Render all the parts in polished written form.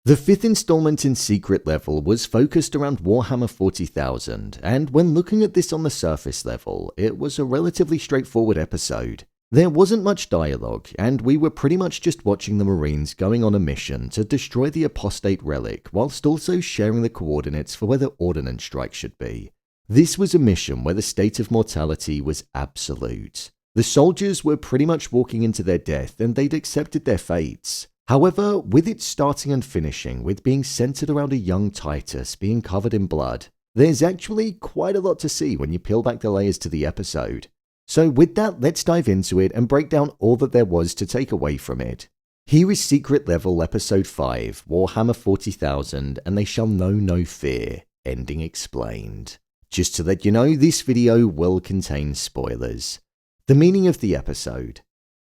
The fifth installment in Secret Level was focused around Warhammer 40,000, and when looking at this on the surface level, it was a relatively straightforward episode. There wasn't much dialogue, and we were pretty much just watching the Marines going on a mission to destroy the apostate relic, whilst also sharing the coordinates for where the ordnance strike should be. This was a mission where the state of mortality was absolute. The soldiers were pretty much walking into their death, and they'd accepted their fates. However, with it starting and finishing with being centered around a young Titus being covered in blood, there's actually quite a lot to see when you peel back the layers to the episode. So with that, let's dive into it and break down all that there was to take away from it. Here is Secret Level Episode 5, Warhammer 40,000, and They Shall Know No Fear, ending explained. Just to let you know, this video will contain spoilers. The meaning of the episode.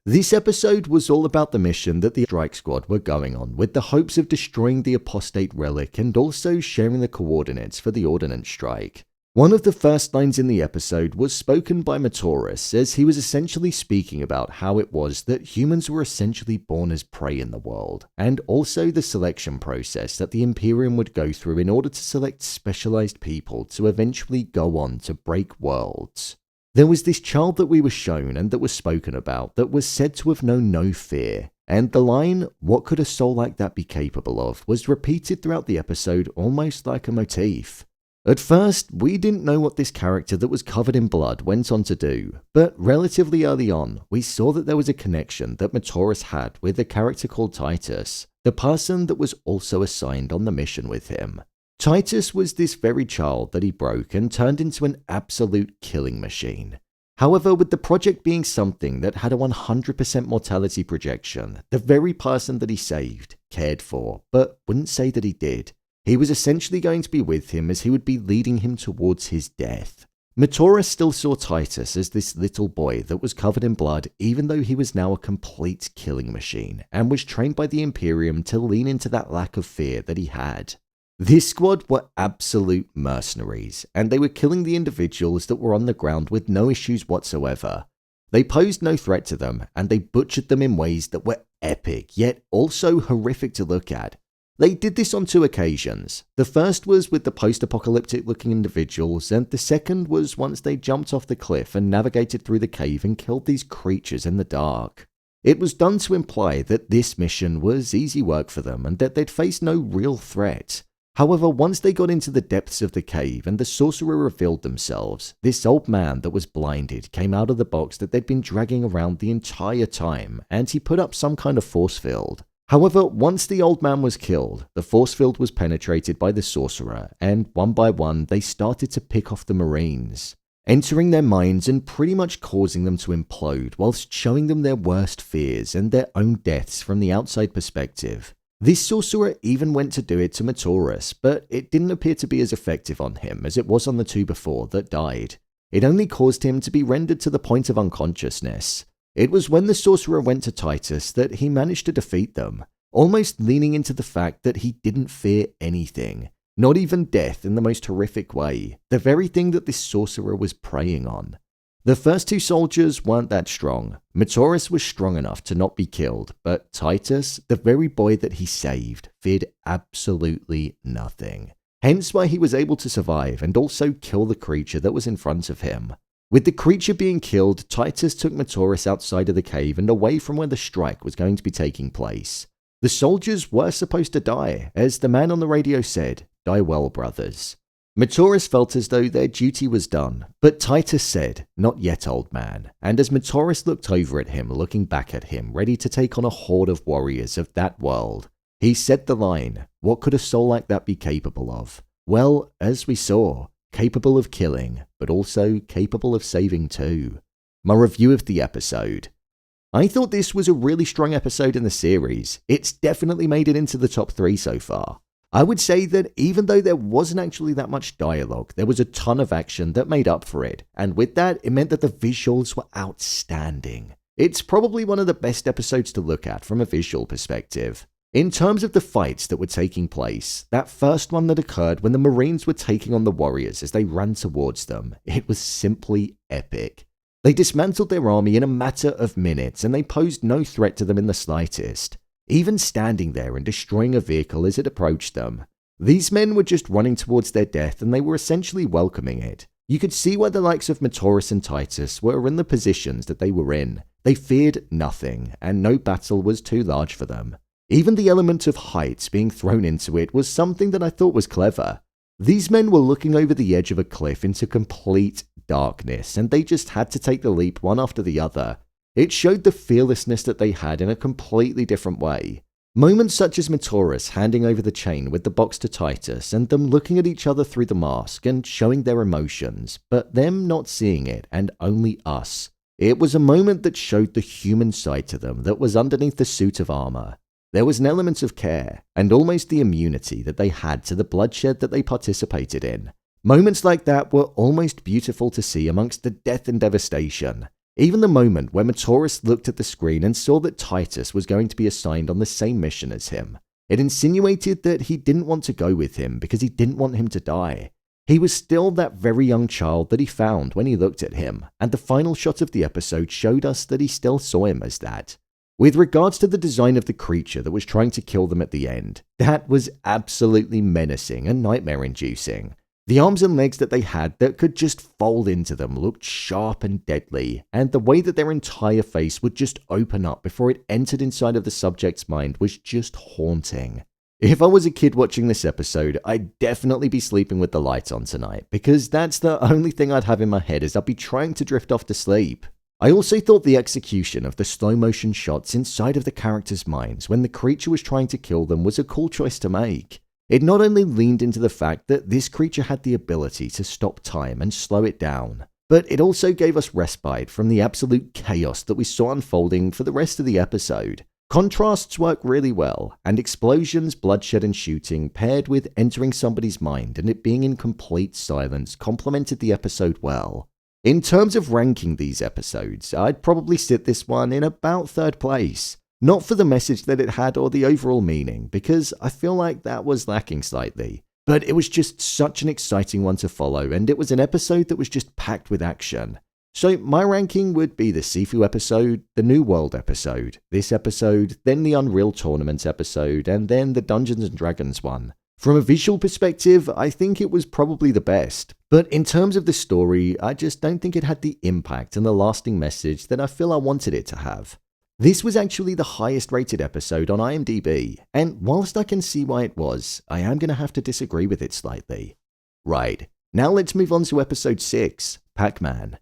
This episode was all about the mission that the Strike Squad were going on, with the hopes of destroying the apostate relic and also sharing the coordinates for the ordnance strike. One of the first lines in the episode was spoken by Matoris, as he was essentially speaking about how it was that humans were essentially born as prey in the world, and also the selection process that the Imperium would go through in order to select specialized people to eventually go on to break worlds. There was this child that we were shown and that was spoken about that was said to have known no fear, and the line, "What could a soul like that be capable of?" was repeated throughout the episode almost like a motif. At first, we didn't know what this character that was covered in blood went on to do, but relatively early on, we saw that there was a connection that Matoris had with a character called Titus, the person that was also assigned on the mission with him. Titus was this very child that he broke and turned into an absolute killing machine. However, with the project being something that had a 100% mortality projection, the very person that he saved, cared for, but wouldn't say that he did, he was essentially going to be with him as he would be leading him towards his death. Matoris still saw Titus as this little boy that was covered in blood, even though he was now a complete killing machine, and was trained by the Imperium to lean into that lack of fear that he had. This squad were absolute mercenaries, and they were killing the individuals that were on the ground with no issues whatsoever. They posed no threat to them, and they butchered them in ways that were epic, yet also horrific to look at. They did this on two occasions. The first was with the post-apocalyptic looking individuals, and the second was once they jumped off the cliff and navigated through the cave and killed these creatures in the dark. It was done to imply that this mission was easy work for them and that they'd face no real threat. However, once they got into the depths of the cave and the sorcerer revealed themselves, this old man that was blinded came out of the box that they'd been dragging around the entire time, and he put up some kind of force field. However, once the old man was killed, the force field was penetrated by the sorcerer, and one by one they started to pick off the Marines, entering their minds and pretty much causing them to implode whilst showing them their worst fears and their own deaths from the outside perspective. This sorcerer even went to do it to Matoris, but it didn't appear to be as effective on him as it was on the two before that died. It only caused him to be rendered to the point of unconsciousness. It was when the sorcerer went to Titus that he managed to defeat them, almost leaning into the fact that he didn't fear anything, not even death in the most horrific way, the very thing that this sorcerer was preying on. The first two soldiers weren't that strong. Matoris was strong enough to not be killed, but Titus, the very boy that he saved, feared absolutely nothing. Hence why he was able to survive and also kill the creature that was in front of him. With the creature being killed, Titus took Matoris outside of the cave and away from where the strike was going to be taking place. The soldiers were supposed to die, as the man on the radio said, "Die well, brothers." Matoris felt as though their duty was done, but Titus said, "Not yet, old man," and as Matoris looked over at him, looking back at him, ready to take on a horde of warriors of that world, he said the line, "What could a soul like that be capable of?" Well, as we saw, capable of killing, but also capable of saving too. My review of the episode. I thought this was a really strong episode in the series. It's definitely made it into the top 3 so far. I would say that even though there wasn't actually that much dialogue, there was a ton of action that made up for it, and with that, it meant that the visuals were outstanding. It's probably one of the best episodes to look at from a visual perspective. In terms of the fights that were taking place, that first one that occurred when the Marines were taking on the warriors as they ran towards them, it was simply epic. They dismantled their army in a matter of minutes, and they posed no threat to them in the slightest. even standing there and destroying a vehicle as it approached them. These men were just running towards their death and they were essentially welcoming it. You could see why the likes of Matoris and Titus were in the positions that they were in. They feared nothing, and no battle was too large for them. Even the element of heights being thrown into it was something that I thought was clever. These men were looking over the edge of a cliff into complete darkness, and they just had to take the leap one after the other. It showed the fearlessness that they had in a completely different way. Moments such as Matoris handing over the chain with the box to Titus and them looking at each other through the mask and showing their emotions, but them not seeing it and only us. It was a moment that showed the human side to them that was underneath the suit of armor. There was an element of care and almost the immunity that they had to the bloodshed that they participated in. Moments like that were almost beautiful to see amongst the death and devastation. Even the moment where Matoris looked at the screen and saw that Titus was going to be assigned on the same mission as him. It insinuated that he didn't want to go with him because he didn't want him to die. He was still that very young child that he found when he looked at him, and the final shot of the episode showed us that he still saw him as that. With regards to the design of the creature that was trying to kill them at the end, that was absolutely menacing and nightmare-inducing. The arms and legs that they had that could just fold into them looked sharp and deadly, and the way that their entire face would just open up before it entered inside of the subject's mind was just haunting. If I was a kid watching this episode, I'd definitely be sleeping with the lights on tonight, because that's the only thing I'd have in my head as I'd be trying to drift off to sleep. I also thought the execution of the slow motion shots inside of the characters' minds when the creature was trying to kill them was a cool choice to make. It not only leaned into the fact that this creature had the ability to stop time and slow it down, but it also gave us respite from the absolute chaos that we saw unfolding for the rest of the episode. Contrasts work really well, and explosions, bloodshed and shooting paired with entering somebody's mind and it being in complete silence complemented the episode well. In terms of ranking these episodes, I'd probably sit this one in about third place. Not for the message that it had or the overall meaning, because I feel like that was lacking slightly. But it was just such an exciting one to follow, and it was an episode that was just packed with action. So my ranking would be the Sifu episode, the New World episode, this episode, then the Unreal Tournament episode, and then the Dungeons & Dragons one. From a visual perspective, I think it was probably the best. But in terms of the story, I just don't think it had the impact and the lasting message that I feel I wanted it to have. This was actually the highest rated episode on IMDb, and whilst I can see why it was, I am going to have to disagree with it slightly. Right, now let's move on to episode 6, Pac-Man.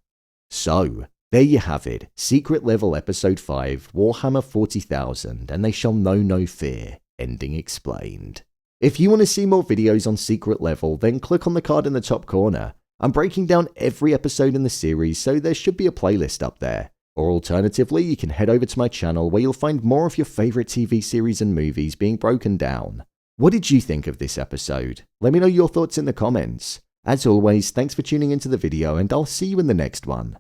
So, there you have it, Secret Level Episode 5, Warhammer 40,000, and they shall know no fear, ending explained. If you want to see more videos on Secret Level, then click on the card in the top corner. I'm breaking down every episode in the series, so there should be a playlist up there. Or alternatively, you can head over to my channel where you'll find more of your favorite TV series and movies being broken down. What did you think of this episode? Let me know your thoughts in the comments. As always, thanks for tuning into the video and I'll see you in the next one.